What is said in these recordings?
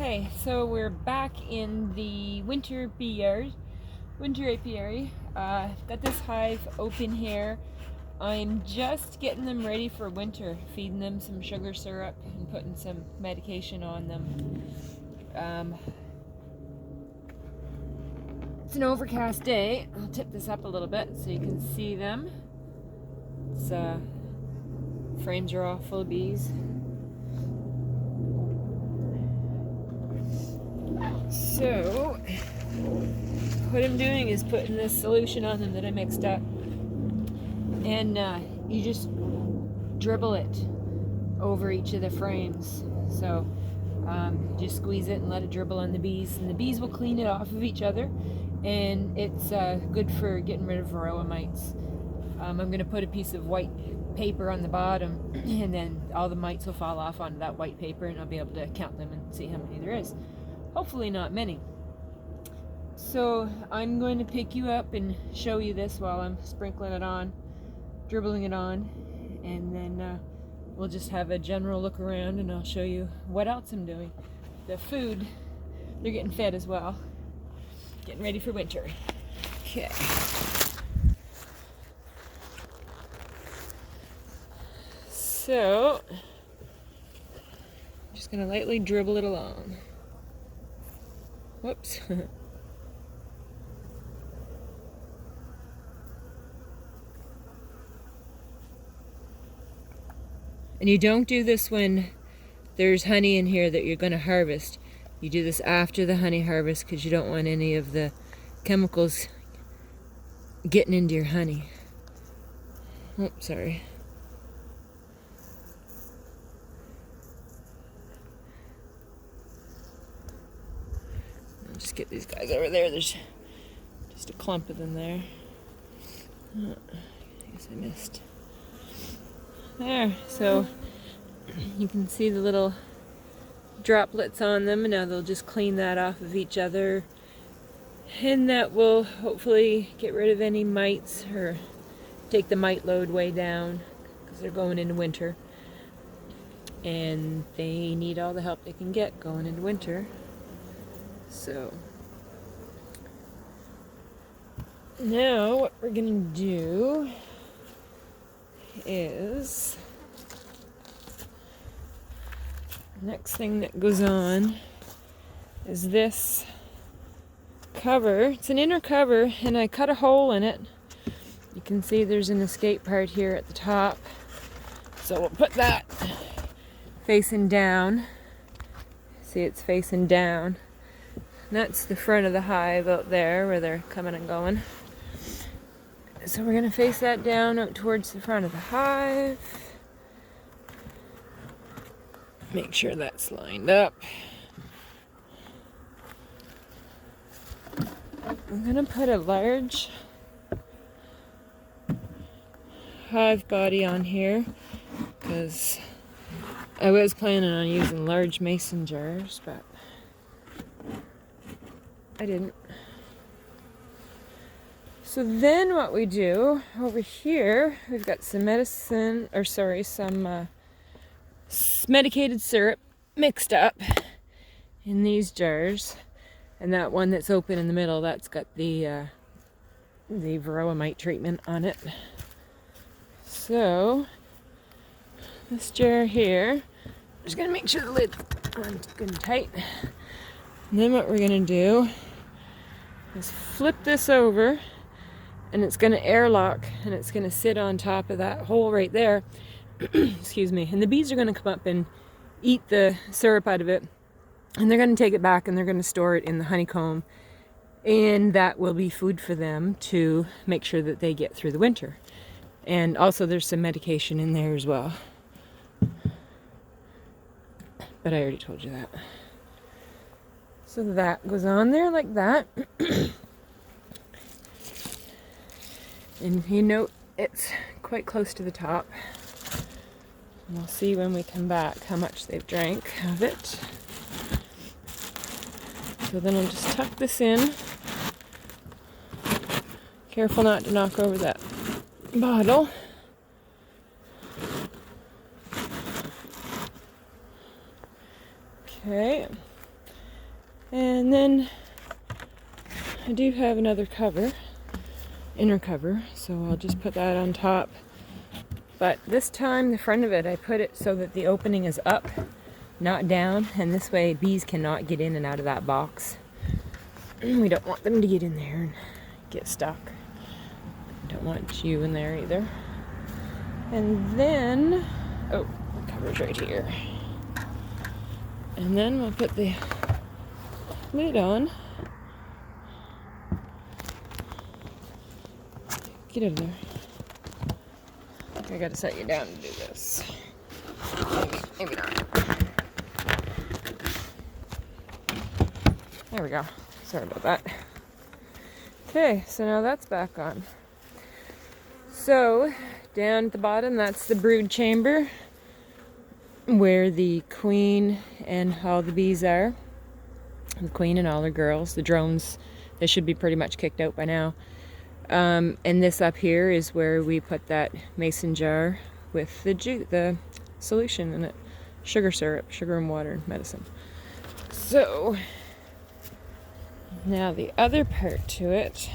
Okay, so we're back in the winter apiary. Got this hive open here. I'm just getting them ready for winter, feeding them some sugar syrup and putting some medication on them. It's an overcast day. I'll tip this up a little bit so you can see them. It's frames are all full of bees. So what I'm doing is putting this solution on them that I mixed up, and you just dribble it over each of the frames. So just squeeze it and let it dribble on the bees, and the bees will clean it off of each other, and it's good for getting rid of varroa mites. I'm going to put a piece of white paper on the bottom, and then all the mites will fall off onto that white paper, and I'll be able to count them and see how many there is. Hopefully not many. So I'm going to pick you up and show you this while I'm sprinkling it on, dribbling it on, and then we'll just have a general look around, and I'll show you what else I'm doing. The food, they're getting fed as well, getting ready for winter. Okay. So I'm just going to lightly dribble it along. Whoops. And you don't do this when there's honey in here that you're going to harvest. You do this after the honey harvest because you don't want any of the chemicals getting into your honey. Oh, sorry. I'll just get these guys over there. There's just a clump of them there. Oh, I guess I missed. There, so you can see the little droplets on them, and now they'll just clean that off of each other, and that will hopefully get rid of any mites or take the mite load way down, because they're going into winter and they need all the help they can get going into winter. So now what we're gonna do is, the next thing that goes on is this cover. It's an inner cover, and I cut a hole in it. You can see there's an escape part here at the top, so we'll put that facing down. See, it's facing down. And that's the front of the hive out there where they're coming and going. So we're going to face that down out towards the front of the hive. Make sure that's lined up. I'm going to put a large hive body on here because I was planning on using large mason jars, but I didn't. So then what we do over here, we've got some some medicated syrup mixed up in these jars, and that one that's open in the middle, that's got the varroa mite treatment on it. So this jar here, I'm just gonna make sure the lid's on good and tight. And then what we're gonna do is flip this over, and it's going to airlock, and it's going to sit on top of that hole right there. Excuse me. And the bees are going to come up and eat the syrup out of it, and they're going to take it back, and they're going to store it in the honeycomb, and that will be food for them to make sure that they get through the winter. And also there's some medication in there as well, but I already told you that. So that goes on there like that. And you note it's quite close to the top. And we'll see when we come back how much they've drank of it. So then I'll just tuck this in. Careful not to knock over that bottle. Okay. And then I do have another cover, inner cover, so I'll just put that on top. But this time the front of it, I put it so that the opening is up, not down, and this way bees cannot get in and out of that box. We don't want them to get in there and get stuck. Don't want you in there either. And then, oh, the cover's right here. And then we'll put the lid on. Get over there. I think I gotta set you down to do this. Maybe not. There we go. Sorry about that. Okay, so now that's back on. So, down at the bottom, that's the brood chamber where the queen and all the bees are. The queen and all her girls. The drones, they should be pretty much kicked out by now. And this up here is where we put that mason jar with the solution in it. Sugar syrup, sugar and water, medicine. So, now the other part to it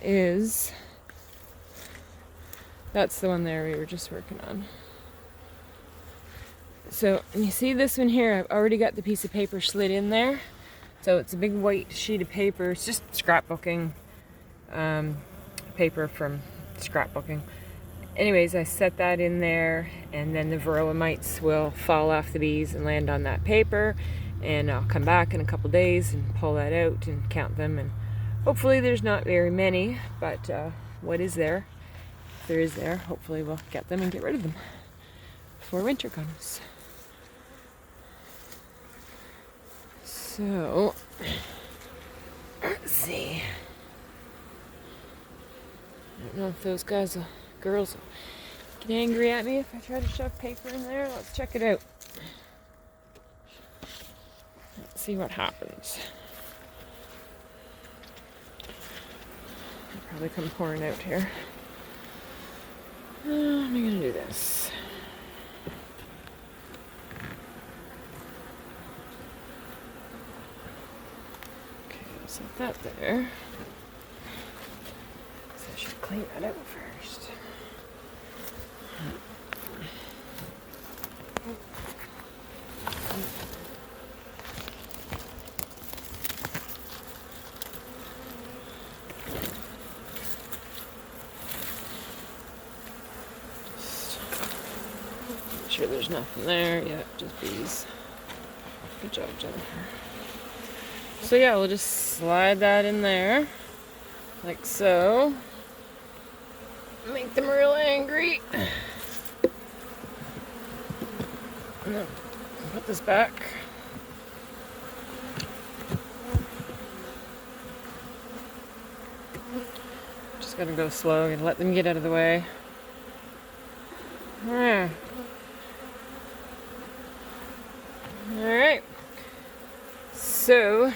is, that's the one there we were just working on. So you see this one here, I've already got the piece of paper slid in there. So it's a big white sheet of paper. It's just scrapbooking paper from scrapbooking. Anyways, I set that in there, and then the varroa mites will fall off the bees and land on that paper, and I'll come back in a couple days and pull that out and count them, and hopefully there's not very many, but what is there, if there is there, hopefully we'll get them and get rid of them before winter comes. So, let's see. I don't know if those girls will get angry at me if I try to shove paper in there. Let's check it out. Let's see what happens. They'll probably come pouring out here. How am I gonna do this? Okay, I'll set that there. So I should clean that out first. Make sure there's nothing there. Yeah, just bees. Good job, Jennifer. So yeah, we'll just slide that in there, like so. Make them real angry. And then put this back. Just gonna go slow and let them get out of the way. Yeah. Alright. So,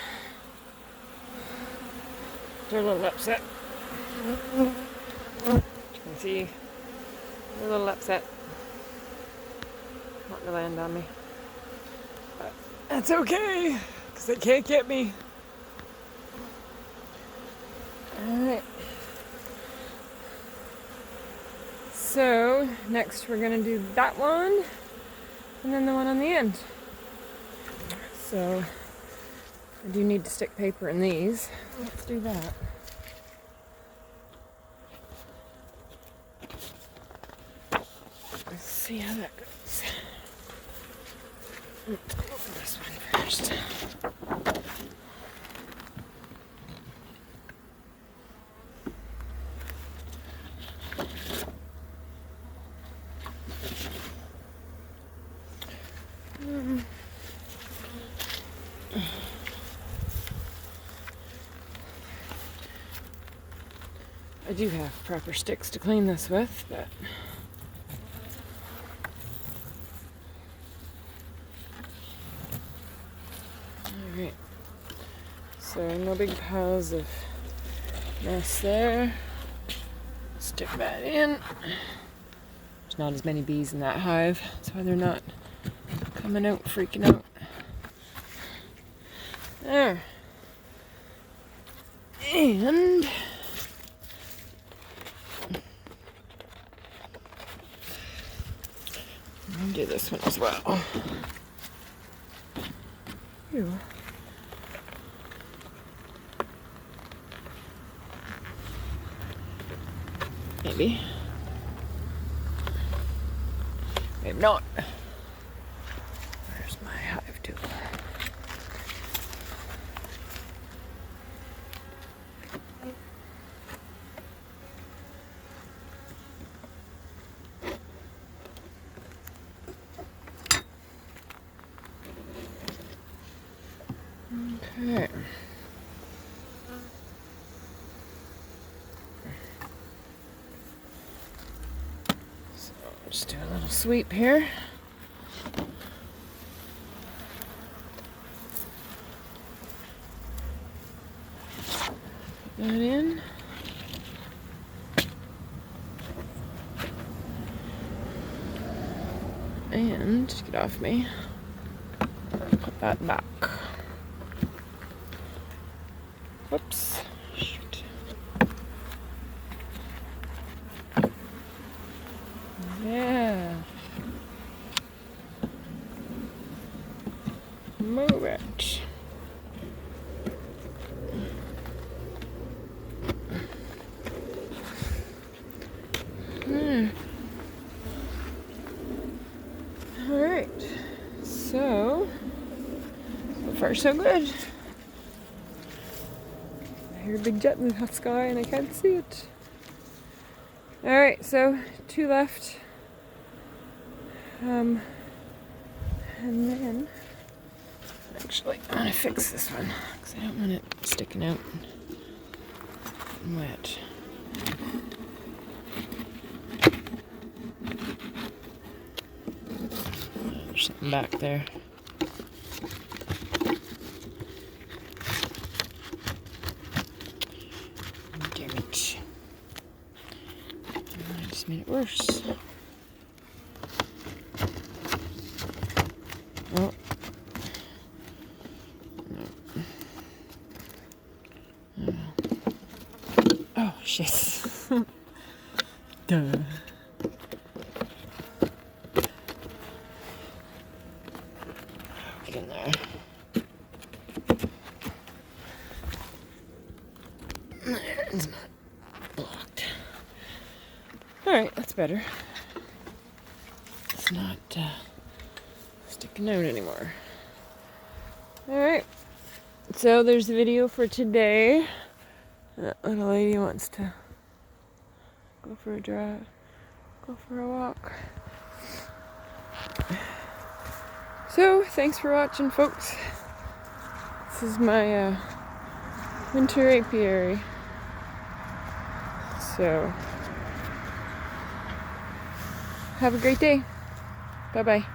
they're a little upset. You can see they're a little upset. Wanting to land on me. But that's okay, because they can't get me. Alright. So, next we're going to do that one, and then the one on the end. So, I do need to stick paper in these. Let's do that. Let's see how that goes. Let's go for this one first. I do have proper sticks to clean this with, but alright. So no big piles of mess there. Stick that in. There's not as many bees in that hive. That's why they're not coming out, freaking out. There. And I'll do this one as well. Ew. Maybe. Maybe not. Where's my hive tool? Okay. So just do a little sweep here. Put that in. And get off me. Put that back. Whoops. Shoot. Yeah. Move it. Alright. So far so good. I hear a big jet in the sky and I can't see it. Alright, so 2 left. And then actually I'm gonna fix this one because I don't want it sticking out and wet. There's something back there. Damn it. I just made it worse. Oh. No. Oh, shit. Duh. Get in there. It's not blocked. Alright, that's better. It's not sticking out anymore. Alright, so there's the video for today. That little lady wants to go for a drive, go for a walk. So, thanks for watching, folks. This is my winter apiary. So, have a great day. Bye-bye.